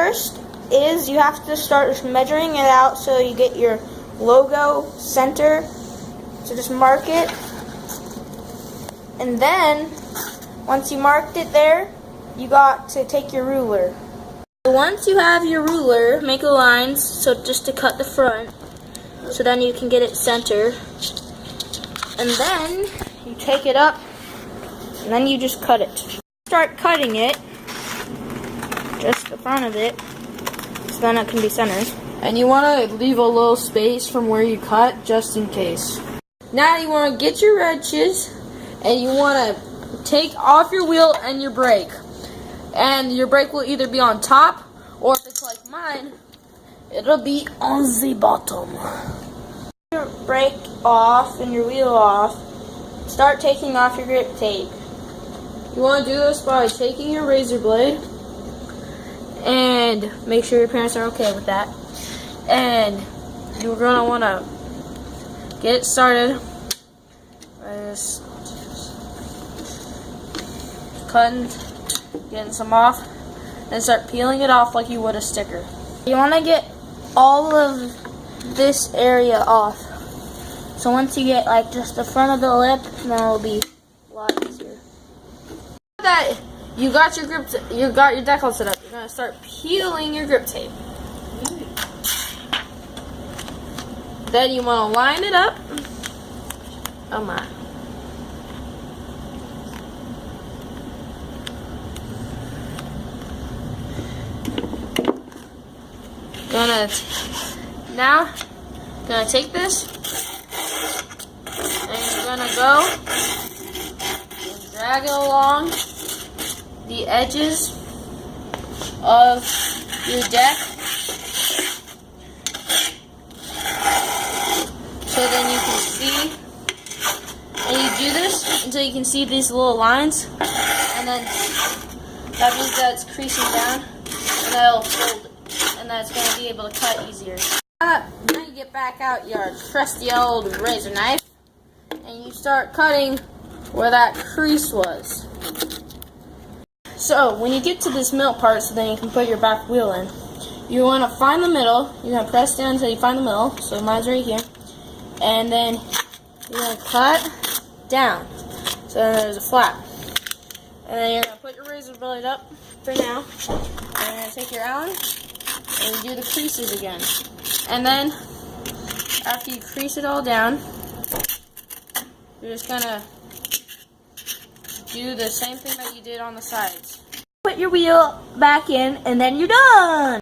first is you have to start measuring it out so you get your logo center. So just mark it. And then, once you marked it there, you got to take your ruler. Once you have your ruler, make the lines, so just to cut the front, so then you can get it center. And then, you take it up, and then you just cut it. Start cutting it, just the front of it, so then it can be centered. And you want to leave a little space from where you cut, just in case. Now you want to get your wrenches, and you want to take off your wheel and your brake. And your brake will either be on top, or if it's like mine, it'll be on the bottom. Your brake off and your wheel off. Start taking off your grip tape. You want to do this by taking your razor blade, and make sure your parents are okay with that. And you're going to want to get it started by just cutting, getting some off, and start peeling it off like you would a sticker. You want to get all of this area off. So once you get like just the front of the lip, then it'll be a lot easier. That you got your you got your decal set up. You're gonna start peeling your grip tape. Then you want to line it up. Oh my. Gonna take this, and you're gonna go and drag it along the edges of your deck, so then you can see, and you do this until you can see these little lines, and then that means that it's creasing down, and that'll fold, and that's going to be able to cut easier. Now you get back out your trusty old razor knife, and you start cutting where that crease was. So when you get to this middle part, so then you can put your back wheel in, you want to find the middle. You're going to press down until you find the middle. So mine's right here. And then you're going to cut down. So then there's a flap. And then you're going to put your razor blade up for now. And you're going to take your Allen and do the creases again. And then after you crease it all down, you're just going to do the same thing that you did on the sides. Put your wheel back in, and then you're done.